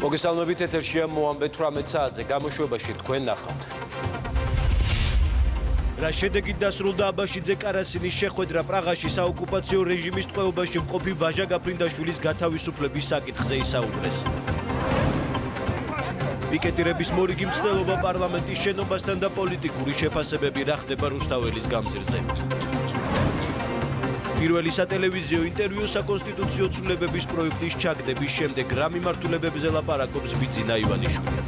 მოგესალმებით, ეთერშია მოამბეთ 18 საათზე გამოშვებაში თქვენ ნახავთ. რა შედეგით დასრულდა აბაშიძე კარასინის შეხვედრა პრაღაში საოკუპაციო რეჟიმის ტყვეობაში მყოფი ვაჟა გაფრინდაშვილის გათავისუფლების საკითხზე ისაუბრეს. პიკეტირების მორიგი მცდელობა პარლამენტის შენობასთან და პოლიტიკური შეფასებები რა ხდება რუსთაველის გამზირზე. პირველი სატელევიზიო ინტერვიუ საკონსტიტუციო ცვლილებების პროექტის ჩაგდების შემდეგ რა მიმართულებებზე ლაპარაკობს ბიძინა ივანიშვილი.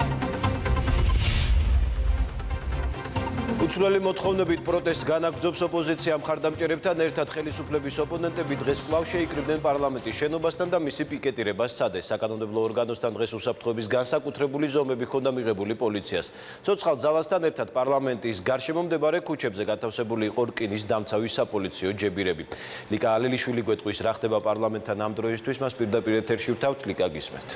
უცვლელი მოთხოვნებით პროტესტს განაგრძობს ოპოზიცია მხარდამჭერებთან ერთად ხელისუფლების ოპონენტები დღეს კვლავ შეიკრიბნენ პარლამენტის შენობასთან და მისი პიკეტირებას სცადეს. საკანონმდებლო ორგანოსთან დღეს უსაფრთხოების განსაკუთრებული ზომები ჰქონდა მიღებული პოლიციას. ცოცხალ ძალასთან ერთად პარლამენტის გარშემო მდებარე ქუჩებზე განთავსებული იყო რკინის დამცავი საპოლიციო ჯებირები. ლიკა ალელიშვილი გვეტყვის რა ხდება პარლამენტთან ამ დროისთვის, მას პირდაპირ ეთერში ვთავთ. ლიკა, გისმენთ.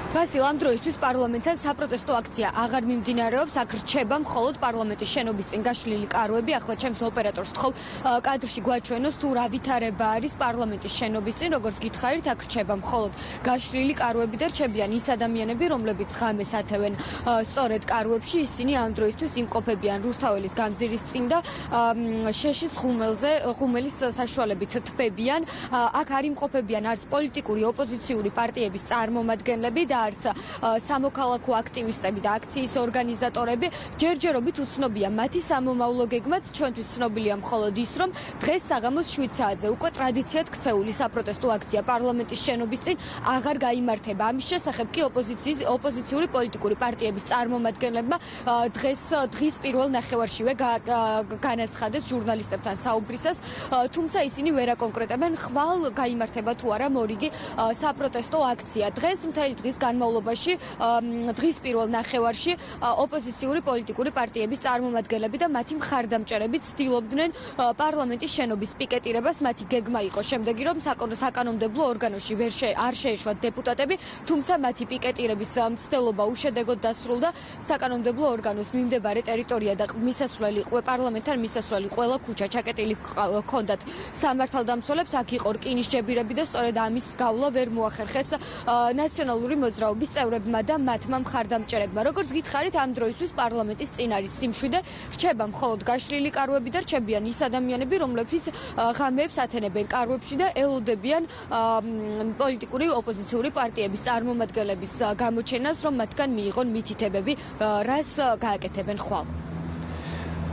გასილ ამ დროისთვის პარლამენტთან საპროტესტო აქცია აღარ მიმდინარეობს, აქ რჩება მხოლოდ პარლამენტის შენობის წინ გაშლილი კარვები. ახლა ჩემს ოპერატორს ვთხოვ კადრში გვაჩვენოს თუ რა ვითარება არის პარლამენტის შენობის წინ, როგორც გითხარით, აქ რჩება მხოლოდ გაშლილი კარვები და რჩებიან ის ადამიანები, რომლებიც ღამეს ათევენ სწორედ კარვებში. ისინი ამ დროისთვის იმყოფებიან რუსთაველის გამზირის წინ და შეშის ღუმელის საშუალებით თბებიან. აქ არ იმყოფებიან არც პოლიტიკური ოპოზიციური პარტიების წარმომადგენლები და არც სამოქალაქო აქტივისტები და აქციის ორგანიზატორები. ჯერჯერობით უცნობია მათი სამომავლო გეგმაც. ჩვენთვის ცნობილია მხოლოდ ის, რომ დღეს საღამოს 7 საათზე უკვე ტრადიციად ქცეული საპროტესტო აქცია პარლამენტის შენობის წინ აღარ გაიმართება. ამის შესახებ კი ოპოზიციური პოლიტიკური პარტიების წარმომადგენლებმა დღის პირველ ნახევარშივე განაცხადეს ჟურნალისტებთან საუბრისას, თუმცა ისინი ვერ აკონკრეტებენ ხვალ გაიმართება თუ არა მორიგი საპროტესტო აქცია. დღეს მთელი დღის განმავლობაში დღის პირველ ნახევარში ოპოზიციური პოლიტიკური პარტიების წარმომადგენლები და მათი მხარდამჭერები ცდილობდნენ პარლამენტის შენობის პიკეტირებას. მათი გეგმა იყო შემდეგი, რომ საკანონმდებლო ორგანოში არ შეეშვათ დეპუტატები, თუმცა მათი პიკეტირების მცდელობა უშედეგოდ დასრულდა. საკანონმდებლო ორგანოს მიმდებარე ტერიტორია და პარლამენტთან მისასვლელი ყველა ქუჩა ჩაკეტილი ჰქონდათ სამართალდამცველებს. აქ იყო რკინის ჯებირები და სწორედ ამის გავლა ვერ მოახერხეს ნაციონალური მოძრაობის წევრებმა და მათმა მხარდამჭერებმა. როგორც გითხარით, ამ დროისთვის პარლამენტის წინ არის სიმშვიდე, რჩება მხოლოდ გაშლილი კარვები და რჩებიან ის ადამიანები, რომლებიც ღამეებს ათენებენ კარვებში და ელოდებიან პოლიტიკური ოპოზიციური პარტიების წარმომადგენლების გამოჩენას, რომ მათგან მიიღონ მითითებები, რას გააკეთებენ ხვალ.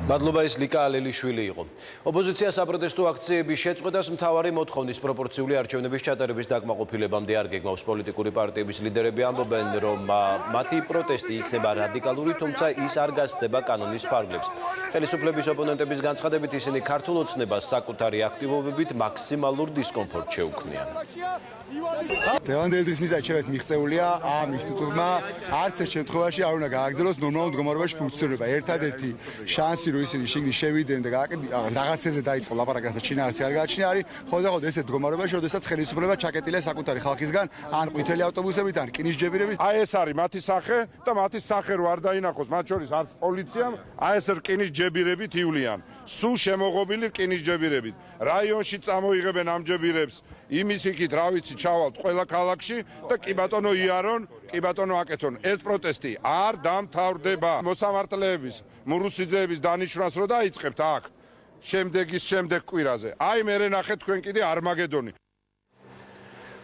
მადლობა, ეს ლიკა ალელიშვილი იყო. ოპოზიცია საპროტესტო აქციების შეწყვეტას მთავარი მოთხოვნის პროპორციული არჩევნების ჩატარების დაკმაყოფილებამდე არ გეგმავს. პოლიტიკური პარტიების ლიდერები ამბობენ, რომ მათი პროტესტი იქნება რადიკალური, თუმცა ის არ გასცდება კანონის ფარგლებს. ხელისუფლების ოპონენტების განცხადებით ისინი ქართულ ოცნებას საკუთარი აქტივობებით მაქსიმალურ დისკომფორტს შეუქმნიან. დღევანდელი დღის მიზანი მიღწეულია ამ ინსტიტუტმა არც ერთ შემთხვევაში არ უნდა გააგრძელოს ნორმალურ მდგომარეობაში ფუნქციონირება. ერთადერთი შანსი რომ ისინი შიგნით შევიდნენ და რაღაცებზე დაიწყო ლაპარაკი, რასაც შინაარსი არ გააჩნია, არის ხოდახოდ ესეთ მდგომარეობაში, როდესაც ხელისუფლება ჩაკეტილია საკუთარი ხალხისგან, ან ყვითელი ავტობუსებით, ან რკინის ჯებირებით. აი ეს არის მათი სახე და მათი სახე რო არ დაინახოს, მათ შორის არც პოლიციამ, აი ეს რკინის ჯებირებით ივლიან. სულ შემოღობილი რკინის ჯებირებით. რაიონში წამოიღებენ ამ ჯებირებს, იმის იქით რა ვიცი ჩავალთ ყველა ქალაქში და კი ბატონო იარონ, კი ბატონო აკეთონ. ეს პროტესტი არ დამთავრდება. მოსამართლეების, მურუსიძეების დანიშვნას რო დაიწყებთ აქ შემდეგ კვირაზე. აი მერე ნახეთ თქვენ კიდე არმაგედონი.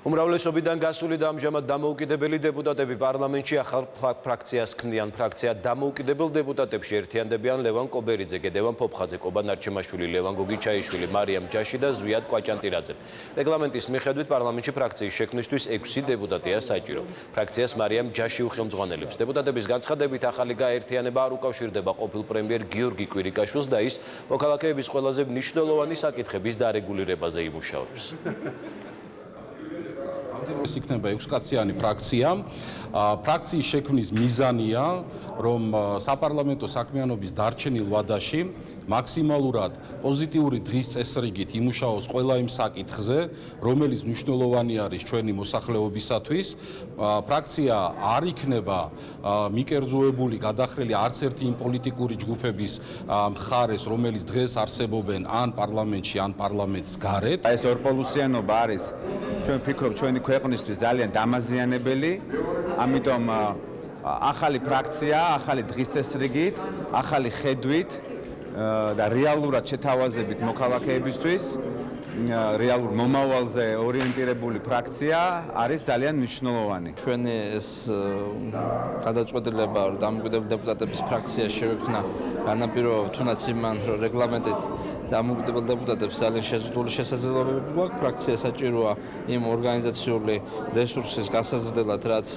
უმრავლესობიდან გასული და ამჟამად დამოუკიდებელი დეპუტატები პარლამენტში ახალ ფრაქციას ქმნიან. ფრაქცია დამოუკიდებელ დეპუტატებში ერთიანდებიან ლევან კობერიძე, გედევან ფოფხაძე, კობა ნარჩემაშვილი, ლევან გოგიჩაიშვილი, მარიამ ჯაში და ზვიად კვაჭანტირაძე. რეგლამენტის მიხედვით პარლამენტში ფრაქციის შექმნისთვის 6 დეპუტატია საჭირო. ფრაქციას მარიამ ჯაში უხელმძღვანელებს. დეპუტატების განცხადებით ახალი გაერთიანება არ უკავშირდება ყოფილ პრემიერ გიორგი კვირიკაშვილს და ის მოქალაქეების ყველაზე მნიშვნელოვანი საკითხების დარეგულირებაზე იმუშავებს. ეს იქნება 6-კაციანი ფრაქცია. ფრაქციის შექმნის მიზანია, რომ საპარლამენტო საქმიანობის დარჩენილ ვადაში მაქსიმალურად პოზიტიური დღის წესრიგით იმუშაოს ყველა იმ საკითხზე, რომელიც მნიშვნელოვანი არის ჩვენი მოსახლეობისათვის. ფრაქცია არ იქნება მიკერძოებული, გადახრილი არც ერთი იმ პოლიტიკური ჯგუფების მხარეს, რომელიც დღეს არსებობენ ან პარლამენტში, ან პარლამენტს გარეთ. ეს ორპოლუსიანობა არის, ჩვენ ვფიქრობ, ჩვენი ქვეყნის ქვეყნისთვის ძალიან დამაზიანებელი, ამიტომ ახალი ფრაქცია, ახალი დღის წესრიგით, ახალი ხედვით და რეალურად შეთავაზებით მოქალაქეებისთვის, რეალურ მომავალზე ორიენტირებული ფრაქცია არის ძალიან მნიშვნელოვანი. ჩვენი ეს გადაწყვეტილება დამოუკიდებელი დეპუტატების ფრაქცია შევექმნა განაპირობებად თუნდაც იმან, რომ რეგლამენტით დამოუკიდებელ დეპუტატებს ძალიან შეზღუდული შესაძლებლობები გვაქვს. ფრაქცია საჭიროა იმ ორგანიზაციული რესურსის გასაზრდელად, რაც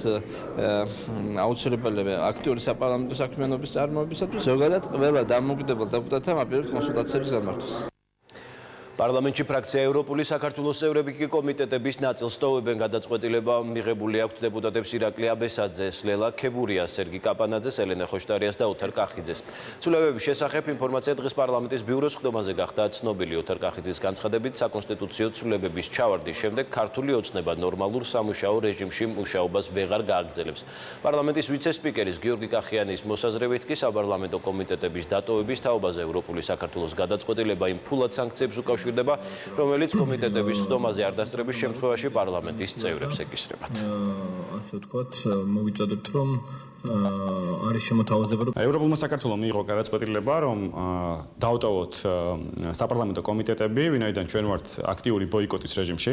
აუცილებელია აქტიური საპარლამენტო საქმიანობის წარმოებისათვის. ზოგადად ყველა დამოუკიდებელ დეპუტატთან აპირებთ კონსულტაციების გამართვას. პარლამენტში ფრაქცია ევროპული საქართველოს წევრები კი კომიტეტების ნაწილს ტოვებენ. გადაწყვეტილება მიღებული აქვთ დეპუტატებს ირაკლი აბესაძეს, ლელა ქებურიას, სერგი კაპანაძეს, ელენე ხოშტარიას და ოთარ კახიძეს. ცვლილებების შესახებ ინფორმაცია დღეს პარლამენტის ბიუროს ხდომაზე გახდა ცნობილი. ოთარ კახიძის განცხადებით, საკონსტიტუციო ცვლილებების ჩავარდის შემდეგ ქართული ოცნება ნორმალურ სამუშაო რეჟიმში მუშაობას ვეღარ გააგრძელებს. პარლამენტის ვიცე-სპიკერის გიორგი კახიანის მოსაზრებით კი საპარლამენტო კომიტეტების დატოვების თაობაზე ევროპული საქართველოს გადაწყვეტილება იმ ფულად სანქციებს უკავშირდება, რომელიც კომიტეტების ხდომაზე არ დასწრების შემთხვევაში პარლამენტის წევრებს ეკისრებათ. ასე ვთქვათ, მოგიწოდებთ, რომ არის შემოთავაზება, რომ ევროპულმა საქართველოს მიიღო გადაწყვეტილება, რომ დავტოვოთ საპარლამენტო კომიტეტები, ვინაიდან ჩვენ ვართ აქტიური ბოიკოტის რეჟიმში.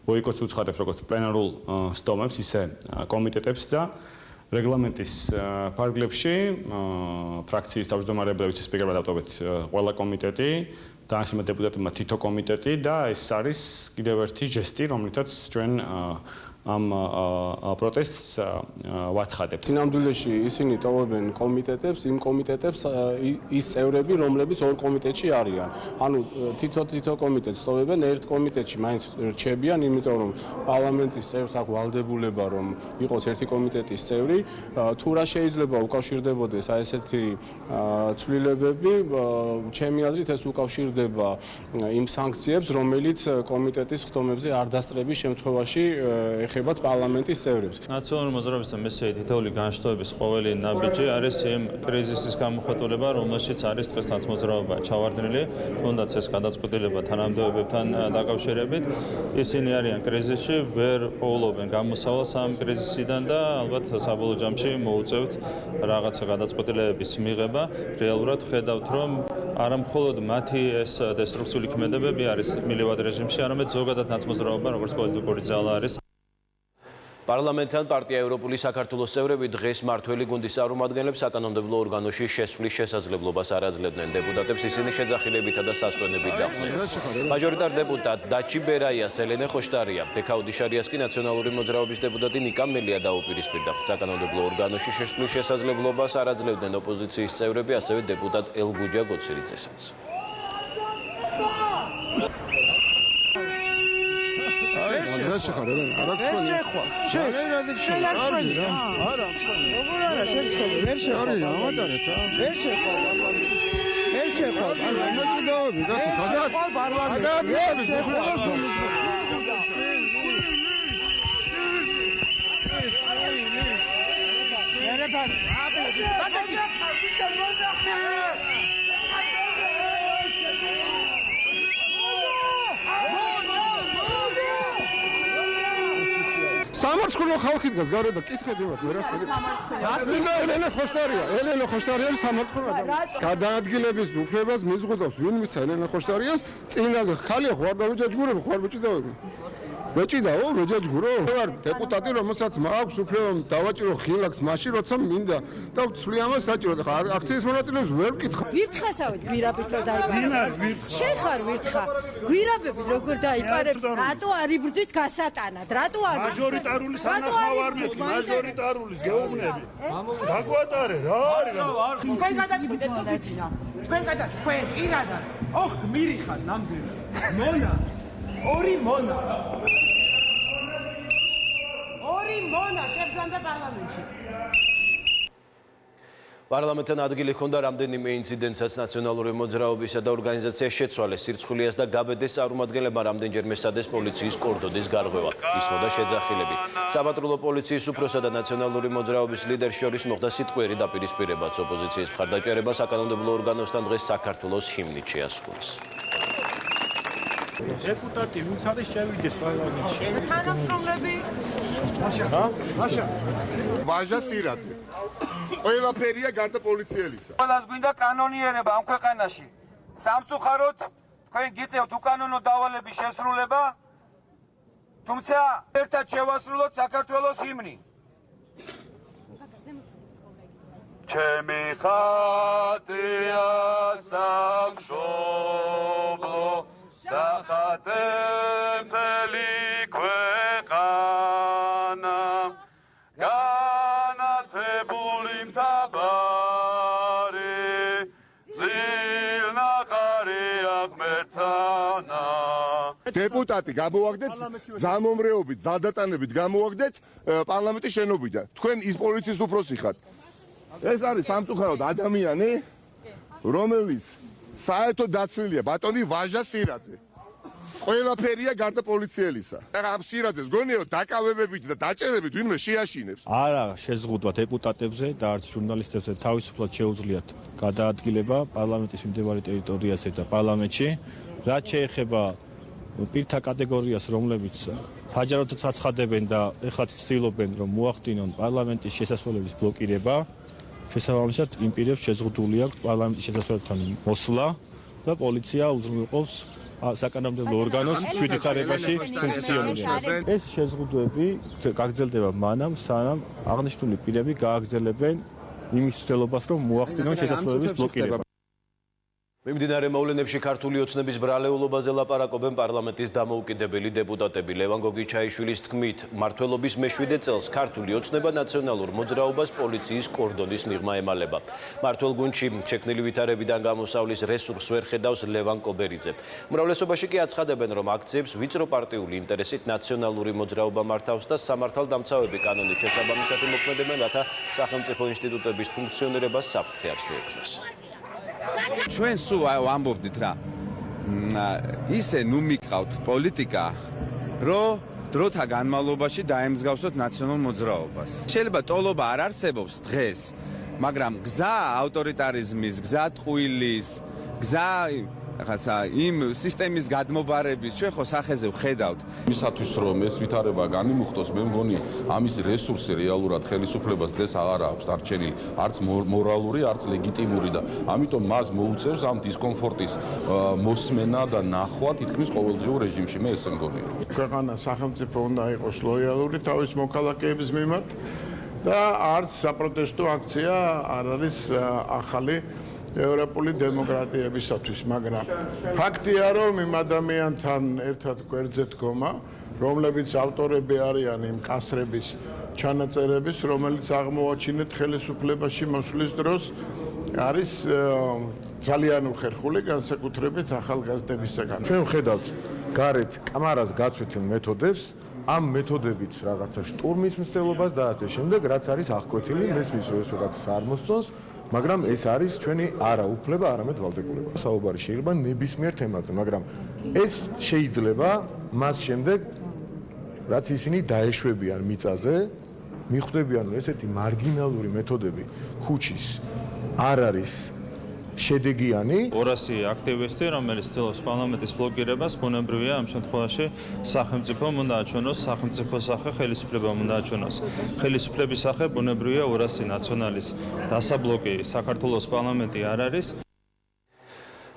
ბოიკოტს უცხადებს როგორც პლენარულ ზომებს, ისე კომიტეტებს და რეგლამენტის ფარგლებში ფრაქციის თავმჯდომარეებმა ვიცე-სპიკერმა დავტოვეთ ყველა კომიტეტი. დაანახება დეპუტატებმა თითო კომიტეტი და ეს არის კიდევ ერთი ჟესტი, რომლითაც ჩვენ ამ პროტესტს ვაცხადებთ. სინამდვილეში ისინი ტოვებენ კომიტეტებს, იმ კომიტეტებს ის წევრები, რომლებიც ორ კომიტეტში არიან. ანუ თითო კომიტეტს ტოვებენ, ერთ კომიტეტში მაინც რჩებიან, იმიტომ რომ პარლამენტის წევრს აქვს ვალდებულება, რომ იყოს ერთი კომიტეტის წევრი. თუ რა შეიძლება უკავშირდებოდეს აი ესეთი ცვლილებები, ჩემი აზრით ეს უკავშირდება იმ სანქციებს, რომელიც კომიტეტის ხდომებზე არ დასწრების შემთხვევაში ეხებათ პარლამენტის წევრებს. ნაციონალური მოძრაობის და მესიაი თითოეული განშტოების ყოველი ნაბიჯი არის იმ კრიზისის გამოხატულება, რომელშიც არის დღესაც მოძრაობა ჩავარდნილი, თუნდაც ეს გადაწყვეტილება თანამდებობებთან დაკავშირებით. ისინი არიან კრიზისში, ვერ პოულობენ გამოსავალს ამ კრიზისიდან და ალბათ საბოლოო ჯამში მოუწევთ რაღაცა გადაწყვეტილებების მიღება. რეალურად ხედავთ, რომ არა მხოლოდ მათი ეს დესტრუქციული ქმედებები არის მილევად რეჟიმში, არამედ ზოგადად ნაცმოძრაობა, როგორც პოლიტიკური ძალა არის. პარლამენტთან პარტია ევროპული საქართველოს წევრები დღეს მართველი გუნდის წარმომადგენლებს საკანონმდებლო ორგანოში შესვლის შესაძლებლობას არ აძლევდნენ. დეპუტატებს ისინი შეძახილებითა და სასტვენებით დახვდნენ. მაჟორიტარ დეპუტატ დაჩი ბერაიას, ელენე ხოშტარია, ბექაუდიშარიას კი ნაციონალური მოძრაობის დეპუტატი ნიკა მელია დაუპირისპირდა. საკანონმდებლო ორგანოში შესვლის შესაძლებლობას არ აძლევდნენ ოპოზიციის წევრები, ასევე დეპუტატ ელგუჯა გოცირიძესაც. სამართლო ხალხი დგას გარეთ და კითხებიათ მე რას მინდა ელენე ხოშტარია არის სამართლო გადაადგილების უფლებას მეზღუდავს ვინ მიცა ელენე ხოშტარიას წინა ხალხი ხوار დავეჯაჯგურებ ხوار ბეჭიდავები ბეჭიდაო მეჯაჯგურო ვარ დეპუტატი რომელსაც მაქვს უფლება დავაჭირო ხილაკს მაშინ როცა მინდა და ვცვლი ამას საჭირო და აქციის მონაწილეებს ვერ ვკითხა ვირთხასავით გვირაბით რომ დაიბარებთ შენ ხარ ვირთხა გვირაბებით როგორ დაიბარებთ რატო არ იბრძვით გასატანად რატო არ მაჟორიტარული სანახავ არ მეთქი მაჟორიტარულის გეუბნები დაგვატარე რა არის თქვენ გადაწყვეტეთ თუ ვიცი თქვენ თქვენ ყირადად ოხ გმირიხარ ნამდვილად მონა ორი მონა შეგძანდა პარლამენტში პარლამენტთან ადგილი ჰქონდა რამდენიმე ინციდენტსაც ნაციონალური მოძრაობისა და ორგანიზაციის შეცვალეს სირცხვილიას და გაბედეს წარმომადგენლებმა რამდენჯერმე სცადეს პოლიციის კორდონის გარღვევა. ისმოდა შეძახილები. საპატრულო პოლიციის უფროსა და ნაციონალური მოძრაობის ლიდერს შორის მოხდა სიტყვიერი დაპირისპირებაც. ოპოზიციის მხარდაჭერება საკანონმდებლო ორგანოსთან დღეს საქართველოს ჰიმნით შეასრულეს. დეპუტატი ვინც არის შევიდეს პარლამენტში. თანამშრომლები ვაჟა სირაძე. ყველაფერია გარდა პოლიციელისა. ყველას გვინდა კანონიერება ამ ქვეყანაში. სამწუხაროდ თქვენ გიწევთ უკანონო დავალების შესრულება, თუმცა ერთად შევასრულოთ საქართველოს ჰიმნი. ჩემი ხატია სამშობლო, სახატე მთელი ქვეყანა, განათებული მთავარი, ძილნახარი აღმერთანა. დეპუტატი გამოაგდეთ ზამომრეობით, ზადატანებით გამოაგდეთ პარლამენტის შენობიდან. თქვენ ის პოლიციის უფროსი ხართ. ეს არის სამწუხაროდ ადამიანი, რომელიც საერთოდ დაცლილია ბატონი ვაჟა სირაძე. ყველაფერია გარდა პოლიციელისა. ამ სირაძეს გონია რომ დაკავებებით და დაჭერებით ვინმე შეაშინებს. არა შეზღუდვა დეპუტატებზე და არც ჟურნალისტებზე თავისუფლად შეუძლიათ გადაადგილება პარლამენტის მიმდებარე ტერიტორიაზე და პარლამენტში. რაც შეეხება პირთა კატეგორიას, რომლებიც ფაჯაროდაც აცხადებენ და ეხლაც ცდილობენ რომ მოახდინონ პარლამენტის შესასვლელების ბლოკირება, შესაბამისად იმ პირებს შეზღუდული აქვს პარლამენტის შესასვლელთან მოსვლა და პოლიცია უზრუნველყოფს საკანონმდებლო ორგანოს შვიდითარებაში ფუნქციონირებას. ეს შეზღუდვები გაგრძელდება მანამ, სანამ აღნიშნული პირები გააგრძელებენ იმის ცდილობას, რომ მოახდინონ შესასვლელების ბლოკირება. მიმდინარე მოვლენებში ქართული ოცნების ბრალეულობაზე ლაპარაკობენ პარლამენტის დამოუკიდებელი დეპუტატები. ლევან გოგიჩაიშვილის თქმით, მმართველობის მე-7 წელს ქართული ოცნება ნაციონალურ მოძრაობას პოლიციის კორდონის მიღმა ემალება. მმართველ გუნდში შექმნილი ვითარებიდან გამოსავლის რესურსს ვერ ხედავს ლევან კობერიძე. უმრავლესობაში კი აცხადებენ, რომ აქციებს ვიწრო პარტიული ინტერესით ნაციონალური მოძრაობა მართავს და სამართალდამცავები კანონის შესაბამისად მოქმედებენ, რათა სახელმწიფო ინსტიტუტების ფუნქციონირებას საფრთხე არ შეექმნას. ჩვენ სულ ვამბობდით რა. ისე ნუ მიყავთ პოლიტიკა, რომ დროთა განმავლობაში დაემსგავსოთ ნაციონალურ მოძრაობას. შეიძლება ტოლობა არ არსებობს დღეს, მაგრამ გზა ავტორიტარიზმის, გზა ტყუილის, გზა ხაცა იმ სისტემის გადმობარების ჩვენ ხო სახეზე ვხედავთ. იმისათვის რომ ეს ვითარება განიმუხტოს, მე მგონი ამის რესურსი რეალურად ხელისუფლებას დღეს აღარ აქვს დარჩენილი, არც მორალური, არც ლეგიტიმური და ამიტომ მას მოუწევს ამ დისკომფორტის მოსმენა და ნახვა თითქმის ყოველდღიურ რეჟიმში. მე ესე მგონია. ქვეყანა სახელმწიფო უნდა იყოს ლოიალური თავის მოქალაქეების მიმართ და არც საპროტესტო აქცია არ არის ახალი ევროპული დემოკრატიებისათვის, მაგრამ ფაქტია, რომ იმ ადამიანთან ერთად გვერდზე დგომა, რომლებიც ავტორები არიან იმ კასრების ჩანაწერების, რომელიც აღმოაჩინეთ ხელისუფლებაში მოსვლის დროს, არის ძალიან უხერხული განსაკუთრებით ახალგაზრდებისაგან. ჩვენ ვხედავთ გარეთ კამარას გაცვეთილ მეთოდებს, ამ მეთოდებით რაღაცა შტურმის მცდელობას და ასე შემდეგ, რაც არის აღკვეთილი, მესმის რომ ეს რაღაცას არ მოსწონს, მაგრამ ეს არის ჩვენი არა უფლება, არამედ ვალდებულება. საუბარი შეიძლება ნებისმიერ თემაზე, მაგრამ ეს შეიძლება მას შემდეგ, რაც ისინი დაეშვებიან მიწაზე, მიხვდებიან, რომ ესეთი მარგინალური მეთოდები ქუჩის არ არის შედეგიანი. 200 აქტივისტი, რომელიც ცდილობს პარლამენტის ბლოკირებას, ბუნებრივია ამ შემთხვევაში სახელმწიფომ უნდა აჩვენოს, სახელმწიფო სახე ხელისუფლებამ უნდა აჩვენოს. ხელისუფლების სახე ბუნებრივია 200 ნაციონალის დასაბლოკი საქართველოს პარლამენტი არ არის.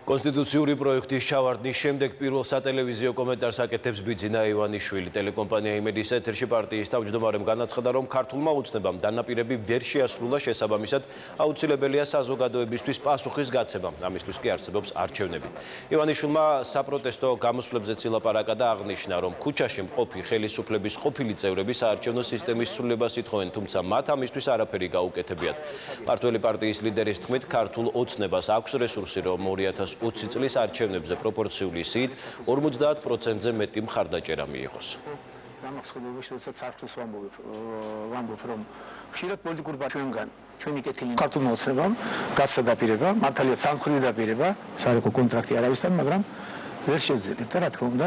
კონსტიტუციური პროექტის ჩავარდნის შემდეგ პირველ სატელევიზიო კომენტარს აკეთებს ბიძინა ივანიშვილი. ტელეკომპანია იმედის ეთერში პარტიის თავმჯდომარემ განაცხადა, რომ ქართულმა ოცნებამ დანაპირები ვერ შეასრულა, შესაბამისად აუცილებელია საზოგადოებისთვის პასუხის გაცემა. ამისთვის კი არსებობს არჩევნები. ივანიშვილმა საპროტესტო გამოსვლებზეც ილაპარაკა და აღნიშნა, რომ ქუჩაში მყოფი ხელისუფლების ყოფილი წევრები საარჩევნო სისტემის სრულებას ითხოვენ, თუმცა მათ ამისთვის არაფერი გაუკეთებიათ. მმართველი პარტიის ლიდერის თქმით, ქართულ ოცნებას აქვს რესურსი, რომ 2020 წლის არჩევნებზე პროპორციული სიით 50%-ზე მეტი მხარდაჭერა მიიღოს. გამახსოვებაში, როდესაც არქოს ვამბობ, რომ ხშირად პოლიტიკურ ჩვენგან ჩვენი კეთილი ქართულმა ოცნებამ გასცა დაპირება, მართალია სამხრივი დაპირება, საერთო კონტრაქტი არავისთან, მაგრამ ვერ შევძელით და რა თქმა უნდა,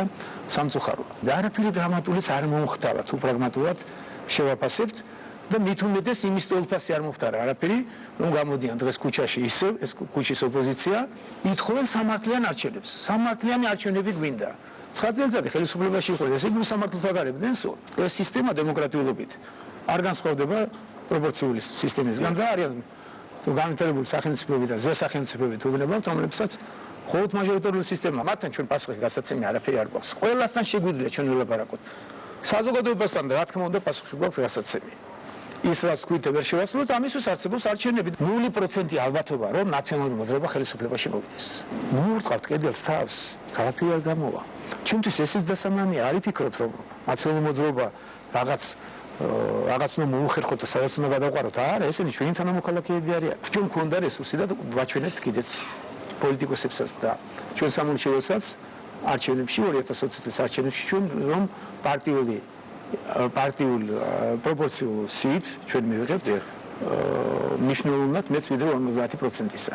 სამწუხაროა. და არაფერი დრამატულიც არ მომხდარა, თუ პრაგმატულად შევაფასებთ და მით უმეტეს იმის ტოლფასი არ მომხდარა არაფერი, რომ გამოდიან დღეს ქუჩაში ისევ, ეს ქუჩის ოპოზიცია, ითხოვენ სამართლიან არჩევნებს. სამართლიანი არჩევნები გვინდა. 9 წელიწადი ხელისუფლებაში იყო, ესე იგი უსამართლოდ ატარებდნენ, ეს სისტემა დემოკრატიულობით არ განსხვავდება პროპორციული სისტემისგან და არიან განვითარებული სახელმწიფოები და ზესახელმწიფოები თუ გნებავთ, რომლებსაც მხოლოდ მაჟორიტარული სისტემა, მათთან ჩვენ პასუხი გასაცემი არაფერი არ გვაქვს. ყველასთან შეგვიძლია ჩვენ ველაპარაკოთ. საზოგადოებასთან რა თქმა უნდა პასუხი გვაქვს გასაცემი. ის რაც თქვით ვერ შევასრულოთ, ამისთვის არსებობს არჩევნები 0% ალბათობა, რომ ნაციონალური მოძრაობა ხელისუფლებაში მოვიდეს. მოვურწყავთ კედელს თავს, ქალაქი არ გამოვა. ჩვენთვის ესეც დასამამია, არ იფიქროთ, რომ ნაციონალური მოძრაობა რაღაც უნდა მოუხერხოთ და სადაც უნდა გადავყაროთ. არა, ესენი ჩვენი თანამოქალაქეები არიან. ჩვენ გვქონდა რესურსი და ვაჩვენებთ კიდეც პოლიტიკოსებსაც და ჩვენ სამომრჩეველსაც არჩევნებში 2020 წლის არჩევნებში ჩვენ რომ პარტიულ პროპორციულ სიით ჩვენ მივიღებთ მნიშვნელოვნად მეც ვიდრე 50%-ისა.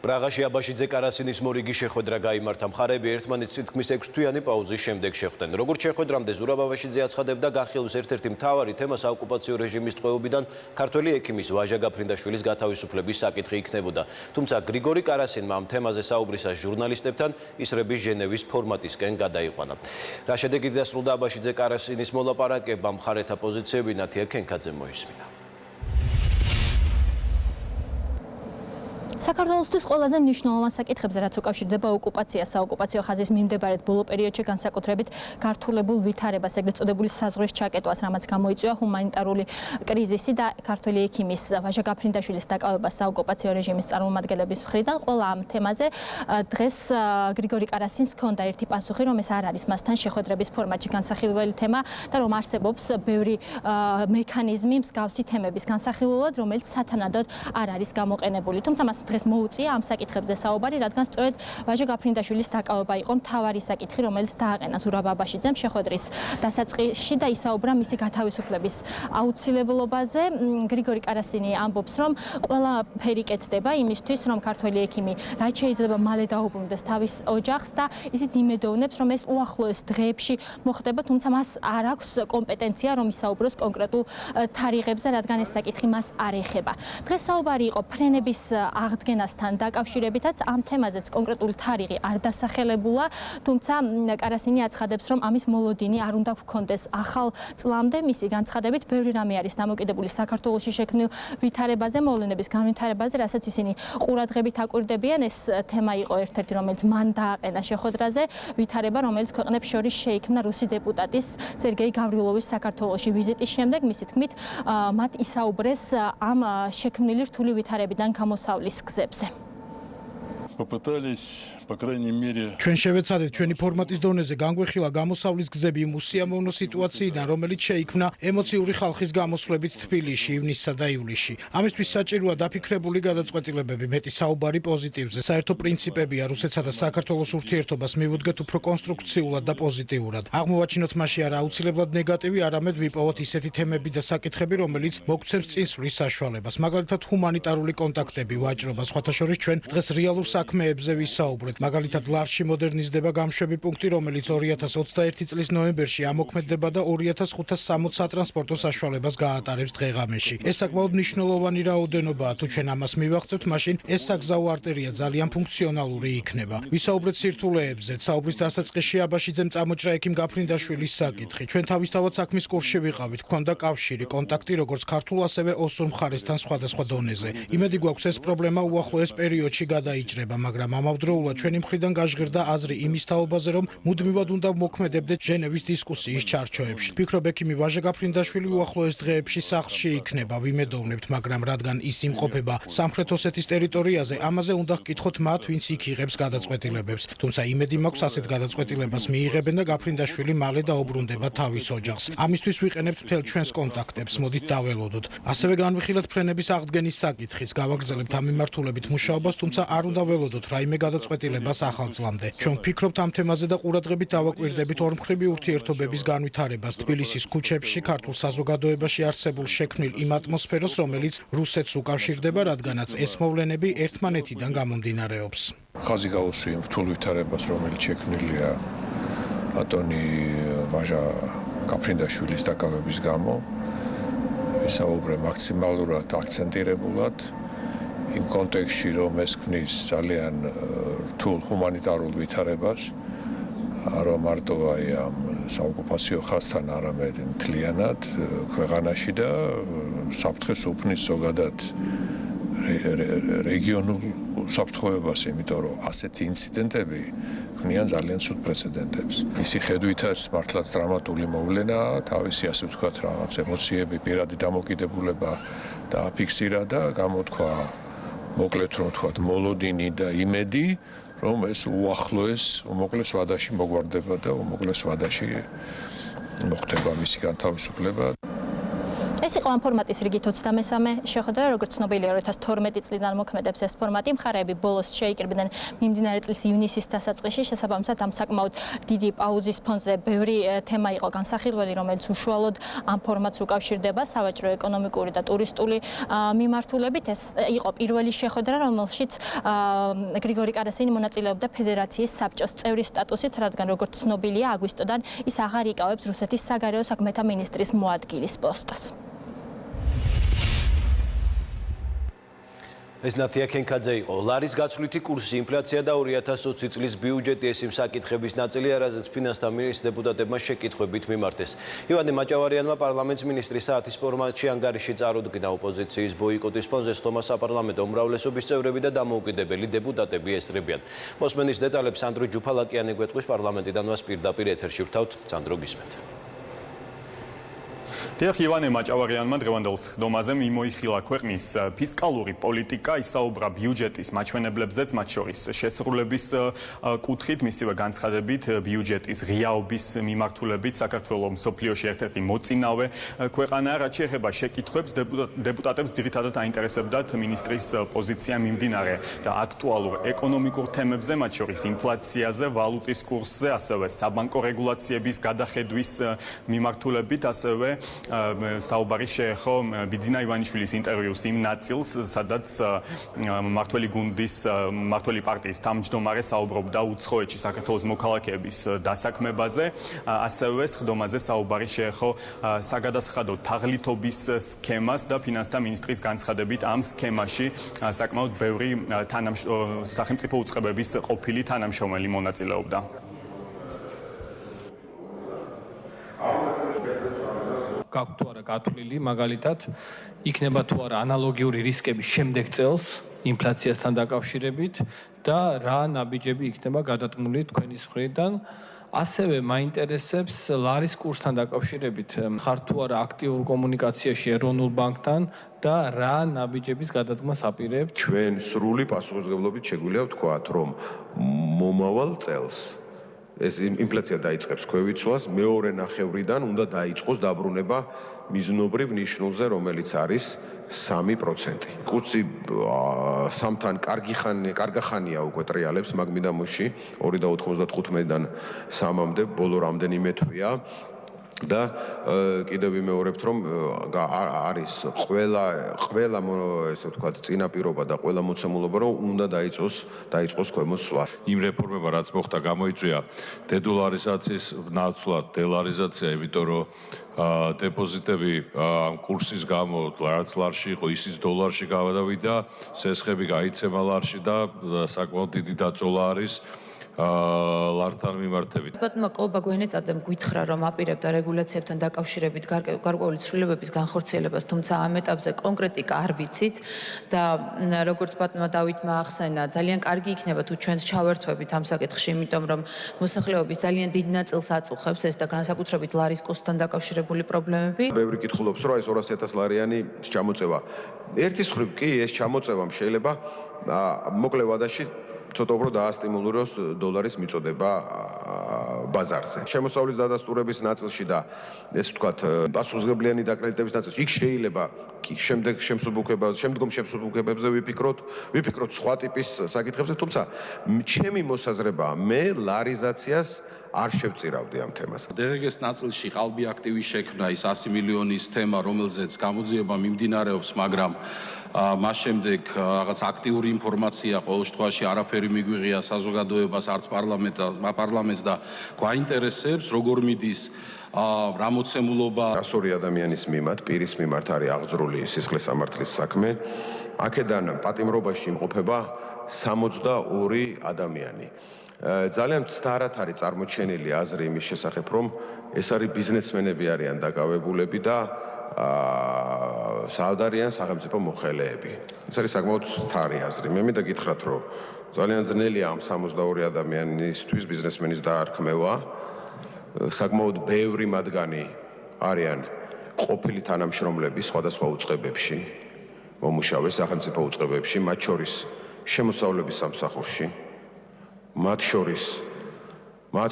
პრაღაში აბაშიძე კარასინის მორიგი შეხვედრა გაიმართა. მხარეები ერთმანეთს თითქმის 6 თვიანი პაუზის შემდეგ შეხვდნენ. როგორც შეხვედრამდე ზურაბ აბაშიძე აცხადებდა, განხილვის ერთ-ერთი მთავარი თემა საოკუპაციო რეჟიმის ტყვეობიდან ქართველი ექიმის ვაჟა გაფრინდაშვილის გათავისუფლების საკითხი იქნებოდა. თუმცა გრიგორი კარასინმა ამ თემაზე საუბრისას ჟურნალისტებთან ისრების ჟენევის ფორმატისკენ გადაიყვანა. რა შედეგით დასრულდა აბაშიძე კარასინის მოლაპარაკება, მხარეთა პოზიციები ნათია ქენქაძე მოისმინა. საქართველოსთვის ყველაზე მნიშვნელოვან საკითხებზე, რაც უკავშირდება ოკუპაციას, საოკუპაციო ხაზის მიმდებარედ ბოლო პერიოდში განსაკუთრებით გართულებულ ვითარებას, ეგრეთ წოდებული საზღვრის ჩაკეტვას, რამაც გამოიწვია ჰუმანიტარული კრიზისი და ქართველი ექიმის ვაჟა გაფრინდაშვილის დაკავება საოკუპაციო რეჟიმის წარმომადგენლების მხრიდან. ყველა ამ თემაზე დღეს გრიგორი კარასინს ჰქონდა ერთი პასუხი, რომ ეს არ არის მასთან შეხვედრების ფორმატში განსახილველი თემა და რომ არსებობს ბევრი მექანიზმი მსგავსი თემების განსახილველად, რომელიც სათანადოდ არ არის გამოყენებული. თუმცა მას დღეს მოუწია ამ საკითხებზე საუბარი, რადგან სწორედ ვაჟა გაფრინდაშვილის დაკავება იყო მთავარი საკითხი, რომელიც დააყენა ზურაბ აბაშიძემ შეხვედრის დასაწყისში და ისაუბრა მისი გათავისუფლების აუცილებლობაზე. გრიგორი კარასინი ამბობს, რომ ყველაფერი კეთდება იმისთვის, რომ ქართველი ექიმი რაც შეიძლება მალე დაუბრუნდეს თავის ოჯახს და ისიც იმედოვნებს, რომ ეს უახლოეს დღეებში მოხდება, თუმცა მას არ აქვს კომპეტენცია, რომ ისაუბროს კონკრეტულ თარიღებზე, რადგან ეს საკითხი მას არ ეხება. დღეს საუბარი იყო ფრენების აღდგენასთან დაკავშირებითაც, ამ თემაზეც კონკრეტული თარიღი არ დასახელებულა, თუმცა კარასინი აცხადებს, რომ ამის მოლოდინი არ უნდა გქონდეს ახალ წლამდე. მისი განცხადებით, ბევრი რამე არის დამოკიდებული საქართველოში შექმნილ ვითარებაზე, მოვლენების განვითარებაზე, რასაც ისინი ყურადღებით აკვირდებიან. ეს თემა იყო ერთ-ერთი, რომელიც მან დააყენა შეხვედრაზე, ვითარება, რომელიც ქვეყნებს შორის შეიქმნა რუსი დეპუტატის სერგეი გავრილოვის საქართველოში ვიზიტის შემდეგ. მისი თქმით, მათ ისაუბრეს ამ შექმნილი რთული ვითარებიდან გამოსავლის გზებზე. ჩვენ შევეცადეთ ჩვენი ფორმატის დონეზე განგვეხილა გამოსავლის გზები იმ უსიამოვნო სიტუაციიდან, რომელიც შეიქმნა ემოციური ხალხის გამოსვლებით თბილისში ივნისსა და ივლისში. ამისთვის საჭიროა დაფიქრებული გადაწყვეტილებები, მეტი საუბარი პოზიტივზე. საერთო პრინციპებია რუსეთსა და საქართველოს ურთიერთობას მივუდგეთ უფრო კონსტრუქციულად და პოზიტიურად. აღმოვაჩინოთ მასში არა აუცილებლად ნეგატივი, არამედ ვიპოვოთ ისეთი თემები და საკითხები, რომელიც მოგცემს წინსვლის საშუალებას. მაგალითად, ჰუმანიტარული კონტაქტები, ვაჭრობა, სხვათა შორის ჩვენ დღეს რეალურ საქმეებზე ვისაუბრეთ. მაგალითად, ლარში მოდერნიზდება გამშვები პუნქტი, რომელიც 2021 წლის ნოემბერში ამოქმედდება და 2560 სატრანსპორტო საშუალებას გაატარებს დღეღამეში. ეს საკმაოდ მნიშვნელოვანი რაოდენობაა, თუ ჩვენ ამას მივახცევთ, მაშინ ეს საგზაო არტერია ძალიან ფუნქციონალური იქნება. ვისაუბრეთ სირთულეებზე, საუბრის დასაწყისში აბაშიძემ წამოჭრა ექიმ გაფრინდაშვილის საკითხი. ჩვენ თავისთავად საქმის კურსში ვიყავით, გქონდა კავშირი, კონტაქტი როგორც ქართულ, ასევე ოსურ მხარესთან სხვადასხვა დონეზე. იმედი გვაქვს, ეს პრობლემა უახლოეს პერიოდში გადაიჭრება, მაგრამ ამავდროულად ჩვენი მხრიდან გაჟღერდა აზრი იმის თაობაზე, რომ მუდმივად უნდა მოქმედებდეთ ჟენევის დისკუსიის ჩარჩოებში. ვფიქრობ, ექიმი ვაჟა გაფრინდაშვილი უახლოეს დღეებში სახლში იქნება, ვიმედოვნებთ, მაგრამ რადგან ის იმყოფება სამხრეთ ოსეთის ტერიტორიაზე, ამაზე უნდა გკითხოთ მათ, ვინც იქ იღებს გადაწყვეტილებებს. თუმცა იმედი მაქვს, ასეთ გადაწყვეტილებას მიიღებენ და გაფრინდაშვილი მალე დაუბრუნდება თავის ოჯახს. ამისთვის ვიყენებთ მთელ ჩვენს კონტაქტებს, მოდით დაველოდოთ. ასევე განვიხილეთ ფრენების აღდგენის საკითხის, გავაგრძელებთ ამ მიმართულებით მუშაობას, თუმცა არ უნდა ველოდოთ რაიმე გადაწყვეტილებას ახალ წლამდე. ჩვენ ვფიქრობთ ამ თემაზე და ყურადღებით დავაკვირდებით ორმხრივი ურთიერთობების განვითარებას თბილისის ქუჩებში, ქართულ საზოგადოებაში არსებულ შექმნილ იმ ატმოსფეროს, რომელიც რუსეთს უკავშირდება, რადგანაც ეს მოვლენები ერთმანეთიდან გამომდინარეობს. ხაზი გაუსვია რთულ ვითარებას, რომელიც შექმნილია ატონი ვაჟა გაფრინდაშვილის დაკავების გამო. ვისაუბრე მაქსიმალურად აქცენტირებულად იმ კონტექსტში, რომ ეს ქმნის ძალიან რთულ ჰუმანიტარულ ვითარებას, არა მარტო აი ამ საოკუპაციო ხაზთან, არამედ მთლიანად ქვეყანაში და საფრთხეს უქმნის ზოგადად რეგიონულ საფრთხეობას, იმიტომ რომ ასეთი ინციდენტები ქმნიან ძალიან ცუდ პრეცედენტებს. მისი ხედვითაც მართლაც დრამატული მოვლენაა, თავისი ასე ვთქვათ რაღაც ემოციები, პირადი დამოკიდებულება დააფიქსირა და გამოთქვა მოკლედ რომ ვთქვათ მოლოდინი და იმედი, რომ ეს უახლოეს უმოკლეს ვადაში მოგვარდება და უმოკლეს ვადაში მოხდება მისი განთავისუფლება. ეს იყო ამ ფორმატის რიგით 23-მე შეხვედრა, როგორც ცნობილია 2012 წლიდან მოქმედებს ეს ფორმატი. მხარეები ბოლოს შეიკრიბნენ მიმდინარე წლის ივნისის დასაწყისში, შესაბამისად ამ საკმაოდ დიდი პაუზის ფონზე ბევრი თემა იყო განსახილველი, რომელიც უშუალოდ ამ ფორმატს უკავშირდება სავაჭრო, ეკონომიკური და ტურისტული მიმართულებით. ეს იყო პირველი შეხვედრა, რომელშიც გრიგორი კარასინი მონაწილეობდა ფედერაციის საბჭოს წევრის სტატუსით, რადგან როგორც ცნობილია, აგვისტოდან ის აღარ იკავებს რუსეთის საგარეო საქმეთა მინისტრის მოადგილის პოსტს. ეს ნათია ქენქაძე იყო. ლარის გაცვლითი კურსი, ინფლაცია და 2020 წლის ბიუჯეტი ეს იმ საკითხების ნაწილია, რაზეც ფინანსთა მინისტრის დეპუტატებმა შეკითხვებით მიმართეს. ივანე მაჭავარიანმა პარლამენტის მინისტრის საათის ფორმატში ანგარიში წარუდგინა ოპოზიციის ბოიკოტის ფონზე სხდომა საპარლამენტო უმრავლესობის წევრები და დამოუკიდებელი დეპუტატები ესწრებიან. მოსმენის დეტალებს სანდრო ჯუფალაკიანი გვეტყვის პარლამენტიდან მას პირდაპირ ეთერში ვთავთ. სანდრო გისმენთ. დიახ, ივანე მაჭავარიანმა დღევანდელ სხდომაზე მიმოიხილა ქვეყნის ფისკალური პოლიტიკა, ისაუბრა ბიუჯეტის მაჩვენებლებზეც, მათ შორის შესრულების კუთხით, მისივე განცხადებით ბიუჯეტის ღიაობის მიმართულებით საქართველოს მსოფლიოში ერთ-ერთი მოწინავე ქვეყანაა, რაც შეეხება შეკითხვებს, დეპუტატებს ძირითადად აინტერესებდათ მინისტრის პოზიცია მიმდინარე და აქტუალურ ეკონომიკურ თემებზე, მათ შორის ინფლაციაზე, ვალუტის კურსზე, ასევე საბანკო რეგულაციების გადახედვის მიმართულებით, ასევე საუბარი შეეხო ბიძინა ივანიშვილის ინტერვიუს იმ ნაწილს, სადაც მმართველი გუნდის, მმართველი პარტიის თავმჯდომარე საუბრობდა უცხოეთში საქართველოს მოქალაქეების დასაქმებაზე, ასევე სხდომაზე საუბარი შეეხო საგადასახადო თაღლითობის სქემას და ფინანსთა მინისტრის განცხადებით ამ სქემაში საკმაოდ ბევრი სახელმწიფო უწყებების ყოფილი თანამშრომელი მონაწილეობდა. გაქვთ თუ არა გათვლილი, მაგალითად, იქნება თუ არა ანალოგიური რისკები შემდეგ წელს ინფლაციასთან დაკავშირებით და რა ნაბიჯები იქნება გადადგმული თქვენის მხრიდან. ასევე მაინტერესებს ლარის კურსთან დაკავშირებით, ხართ თუ არა აქტიურ კომუნიკაციაში ეროვნულ ბანკთან და რა ნაბიჯების გადადგმას აპირებთ? ჩვენ სრული პასუხისმგებლობით შეგვიძლია ვთქვათ, რომ მომავალ წელს ეს ინფლაცია დაიწყებს ქვევიცვლას, მეორე ნახევრიდან უნდა დაიწყოს დაბრუნება მიზნობრივ ნიშნულზე, რომელიც არის 3%. კურსი სამთან კარგი ხანია უკვე ტრიალებს მაგ მიდამოში 2.95-დან 3-მდე, ბოლო რამდენიმე თვეა. და კიდევ ვიმეორებთ, რომ არის ყველა ესე ვთქვათ წინაპირობა და ყველა მოცემულობა, რომ უნდა დაიწყოს ქვემოსვლა. იმ რეფორმებმა, რაც მოხდა, გამოიწვია დედოლარიზაციის ნაცვლად დელარიზაცია, იმიტომ რომ დეპოზიტები ამ კურსის გამო რაც ლარში იყო, ისიც დოლარში გავადავიდა, სესხები გაიცემა ლარში და საკმაოდ დიდი დაწოლა არის ლართან მიმართებით. ბატონო კობა გვენეწადებ გითხრა, რომ აპირებდა რეგულაციებთან დაკავშირებით გარკვეული ცვლილებების განხორციელებას, თუმცა ამ ეტაპზე კონკრეტიკა არ ვიცით და როგორც ბატონმა დავითმა ახსენა, ძალიან კარგი იქნება თუ ჩვენს ჩავერთვებით ამ საკითხში, იმიტომ რომ მოსახლეობის ძალიან დიდ ნაწილს აწუხებს ეს და განსაკუთრებით ლარის კურსთან დაკავშირებული პრობლემები. ბევრი კითხულობს, რომ ეს 200,000 ლარიანი ჩამოწევა. ერთის მხრივ კი ეს ჩამოწევა შეიძლება მოკლე ვადაში ცოტა უფრო დაასტიმულიროს დოლარის მიწოდება ბაზარზე. შემოსავლის დადასტურების ნაწილში და ეს ვთქვათ პასუხისმგებლიანი დაკრედიტების ნაწილში იქ შეიძლება შემდგომ შემსუბუქებებზე ვიფიქროთ სხვა ტიპის საკითხებზე, თუმცა ჩემი მოსაზრებაა, მე ლარიზაციას არ შევწირავდი ამ თემას. დღგ-ის ნაწილში ყალბი აქტივის შექმნა, ის 100 მილიონის თემა, რომელზეც გამოძიება მიმდინარეობს, მაგრამ მას შემდეგ რაღაც აქტიური ინფორმაცია ყოველ შემთხვევაში არაფერი მიგვიღია საზოგადოებას, არც პარლამენტს და გვაინტერესებს, როგორ მიდის რა მოცემულობა 102 ადამიანის მიმართ, პირის მიმართ არის აღძრული სისხლის სამართლის საქმე. აქედან პატიმრობაში იმყოფება 62 ადამიანი. ძალიან მცდარად არის წარმოჩენილი აზრი იმის შესახებ, რომ ეს არის ბიზნესმენები არიან დაკავებულები და საერთოდ არიან სახელმწიფო მოხელეები. ეს არის საკმაოდ მცდარი აზრი. მე მინდა გითხრათ, რომ ძალიან ძნელია ამ 62 ადამიანისთვის ბიზნესმენის დაარქმევა. საკმაოდ ბევრი მათგანი არიან ყოფილი თანამშრომლები სხვადასხვა უწყებებში, მომუშავე სახელმწიფო უწყებებში, მათ შორის შემოსავლების სამსახურში, მათ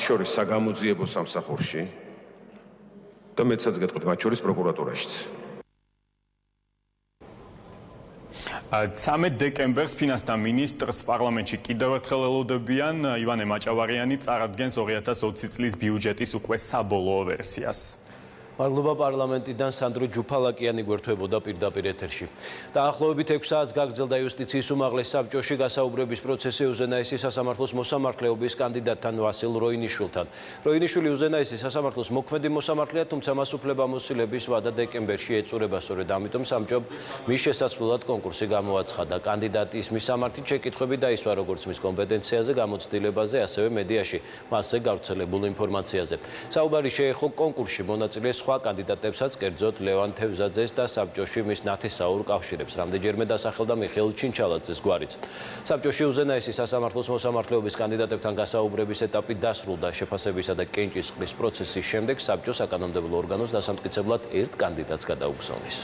შორის საგამოძიებო სამსახურში და მეცაც გეტყვით, მათ შორის პროკურატურაშიც. 13 დეკემბერს ფინანსთა მინისტრს პარლამენტში კიდევ ერთხელ ელოდებიან. ივანე მაჭავარიანი წარადგენს 2020 წლის ბიუჯეტის უკვე საბოლოო ვერსიას. მადლობა პარლამენტიდან სანდრო ჯუფალაკიანი გვერდებოდა პირდაპირ ეთერში. დაახლოებით 6 საათს გაგრძელდა იუსტიციის უმაღლეს საბჭოში გასაუბრების პროცესი უზენაესი სასამართლოს მოსამართლეობის კანდიდატთან ვასილ როინიშვილთან. როინიშვილი უზენაესი სასამართლოს მოქმედი მოსამართლეა, თუმცა მას უფლებამოსილების ვადა დეკემბერში ეწურება, სწორედ ამიტომ სამჯობ მის შესაძლებლად კონკურსი გამოაცხადა. კანდიდატის მისამართით შეკითხვები დაისვა როგორც მის კომპეტენციაზე, გამოცდილებაზე, ასევე მედიაში მასზე გავრცელებულ ინფორმაციაზე. საუბარი შეეხო კონკურსში მონაწილე სხვა კანდიდატებსაც, კერძოდ ლევან თევზაძეს და საბჭოში მის ნათესაურ კავშირებს. რამდენჯერმე დასახელდა მიხეილ ჩინჩალაძეს გვარიც. საბჭოში უზენაესი სასამართლოს მოსამართლეობის კანდიდატებთან გასაუბრების ეტაპი დასრულდა. შეფასებისა და კენჭისყრის პროცესის შემდეგ საბჭო საკანონმდებლო ორგანოს დასამტკიცებლად ერთ კანდიდატს გადაუგზავნის.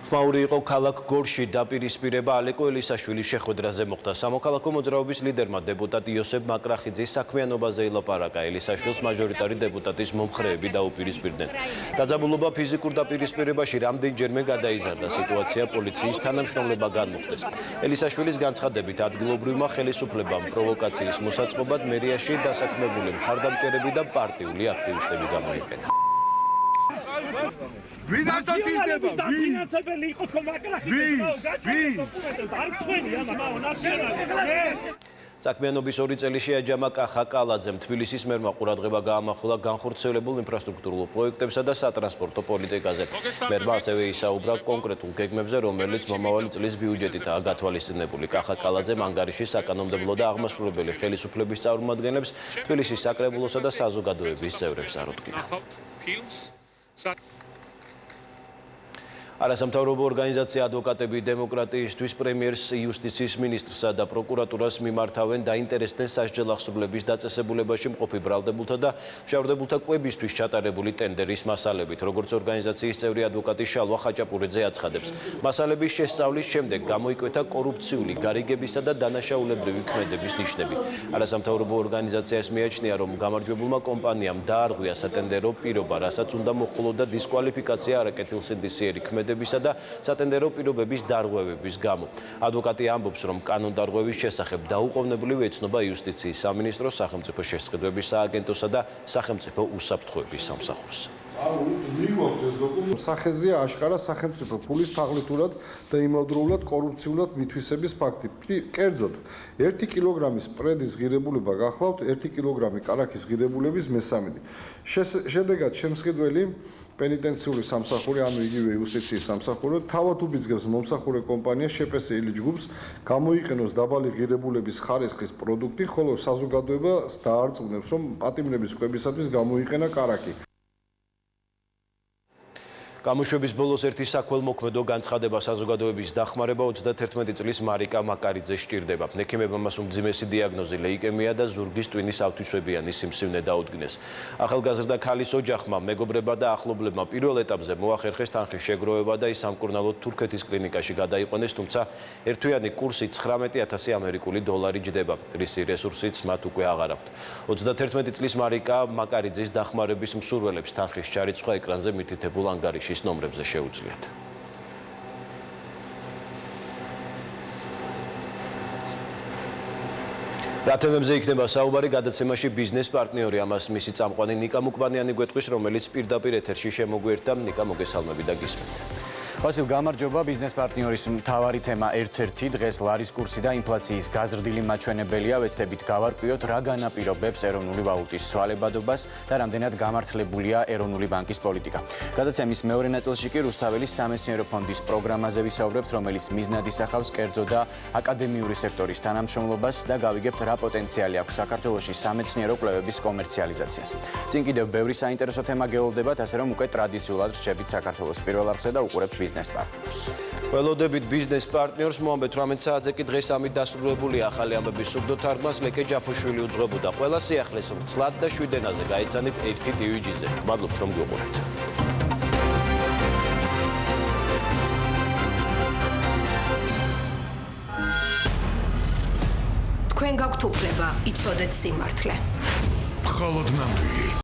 ხმაური იყო ქალაქ გორში დაპირისპირება ალეკო ელისაშვილის შეხვედრაზე მოხდა. სამოქალაქო მოძრაობის ლიდერმა დეპუტატ იოსებ მაკრახიძის საქმიანობაზე ილაპარაკა. ელისაშვილს მაჟორიტარი დეპუტატის მომხრეები დაუპირისპირდნენ. დაძაბულობა ფიზიკურ დაპირისპირებაში რამდენჯერმე გადაიზარდა. სიტუაცია პოლიციის თანამშრომლობა განმუხტეს. ელისაშვილის განცხადებით ადგილობრივმა ხელისუფლებამ პროვოკაციის მოსაწყობად მერიაში დასაქმებული მხარდამჭერები და პარტიული აქტივისტები გამოიყენა. ვინ ასაცილდება? ფინანსებელი იყო თქო მაკრახიძე გაჩვენე დოკუმენტებს არ ცხენია ნაციონალური. საქმიანობის 2 წელი შეაჯამა კახა კალაძემ. თბილისის მერმა ყურადღება გაამახვილა განხორციელებულ ინფრასტრუქტურულ პროექტებსა და სატრანსპორტო პოლიტიკაზე. მერმა ასევე ისაუბრა კონკრეტულ გეგმებზე, რომელიც მომავალი წლის ბიუჯეტითაა გათვალისწინებული. კახა კალაძემ ანგარიშის საკანონმდებლო და აღმასრულებელი ხელისუფლების წარმომადგენლებს, თბილისის საკრებულოსა და საზოგადოების წევრებს არუდგინა. არასამთავრობო ორგანიზაცია ადვოკატები დემოკრატიისთვის პრემიერს, იუსტიციის მინისტრსა და პროკურატურას მიმართავენ დაინტერესდნენ სასჯელახსოვლების დაწესებულებაში მყოფი ბრალდებულთა და მშავრდებულთა კვებისთვის ჩატარებული ტენდერის მასალებით. როგორც ორგანიზაციის წევრი ადვოკატი შალვა ხაჭაპურიძე აცხადებს, მასალების შესწავლის შემდეგ გამოიკვეთა კორუფციული გარიგებისა და დანაშაულებრივი ქმედების ნიშნები. არასამთავრობო ორგანიზაციას მიაჩნია, რომ გამარჯვებულმა კომპანიამ დაარღვია სატენდერო პირობა, რასაც უნდა მოჰყოლოდა დისკვალიფიკაცია არაკეთილსინდისიერი ქმედებისა და სატენდერო პირობების დარღვევების გამო. ადვოკატი ამბობს, რომ კანონდარღვევის შესახებ დაუყოვნებლივ ეცნობა იუსტიციის სამინისტროს, სახელმწიფო შესყიდვების სააგენტოსა და სახელმწიფო უსაფრთხოების სამსახურს. სახეზეა აშკარა სახელმწიფო ფულის თაღლითურად და იმავდროულად კორუფციულად მითვისების ფაქტი. კერძოდ, 1 კილოგრამის პრედის ღირებულება გახლავთ 1 კილოგრამი კარაქის ღირებულების მესამედი. შედეგად შემსყიდველი პენიტენციური სამსახური, ანუ იგივე იუსტიციის სამსახური, თავად უბიძგებს მომსახურე კომპანიას შეპესეილი ჯგუფს გამოიყენოს დაბალი ღირებულების ხარისხის პროდუქტი, ხოლო საზოგადოებას დაარწმუნებს, რომ პატიმრების კვებისათვის გამოიყენა კარაქი. გამოშვების ბოლოს ერთი საქველმოქმედო განცხადება საზოგადოების დახმარება 31 წლის მარიკა მაკარიძეს სჭირდება. ექიმებმა მას უმძიმესი დიაგნოზი ლეიკემია და ზურგის ტვინის ავთვისებიანი სიმსივნე დაუდგინეს. ახალგაზრდა ქალის ოჯახმა, მეგობრებმა და ახლობლებმა პირველ ეტაპზე მოახერხეს თანხის შეგროვება და ის სამკურნალოდ თურქეთის კლინიკაში გადაიყვანეს, თუმცა ერთთვიანი კურსი 19,000 ამერიკული დოლარი ჯდება. რისი რესურსიც მათ უკვე აღარ აქვთ. 31 წლის მარიკა მაკარიძის დახმარების მსურველებს თანხის ჩარიცხვა ეკრანზე მითითებულ ანგარიშის ნომრებზე შეუძლიათ. რა თემებზე იქნება საუბარი, გადაცემაში ბიზნეს პარტნიორი, ამას მისი წამყვანი ნიკა მუკბანიანი გვეტყვის, რომელიც პირდაპირ ეთერში შემოგვიერთდა. ნიკა, მოგესალმები და გისმენთ. ვასილ, გამარჯობა. ბიზნეს პარტნიორის მთავარი თემა ერთ-ერთი დღეს ლარის კურსი და ინფლაციის გაზრდილი მაჩვენებელია. ვეცდებით გავარკვიოთ, რა განაპირობებს ეროვნული ვალუტის ცვალებადობას და რამდენად გამართლებულია ეროვნული ბანკის პოლიტიკა. გადაცემის მეორე ნაწილში კი რუსთაველის სამეცნიერო ფონდის პროგრამაზე ვისაუბრებთ, რომელიც მიზნად ისახავს კერძო და აკადემიური სექტორის თანამშრომლობას და გავიგებთ, რა პოტენციალი აქვს საქართველოში სამეცნიერო კვლევების კომერციალიზაციას. წინ კიდევ ბევრი საინტერესო თემა გეოლდებათ, ასე რომ უკვე ტრადიციულად რჩებით საქართველოს პირველ არხზე და უყურებთ ბიზნეს პარტნიორს. ველოდებით ბიზნეს პარტნიორს მომბეთ 18 საათზე კი დღეს ამით დასრულებული ახალი ამბების სუფდო თარგმანს ლეკე ჯაფუშვილი უძღვებოდა. ყველა სიახლეს მცლად და 7 ენაზე გაიცანით ერთი ტივიჯიზე. გმადლობთ რომ გიყურებთ. თქვენ გაქვთ უფლება იცოდეთ სიმართლე. მხოლოდ ნამდვილი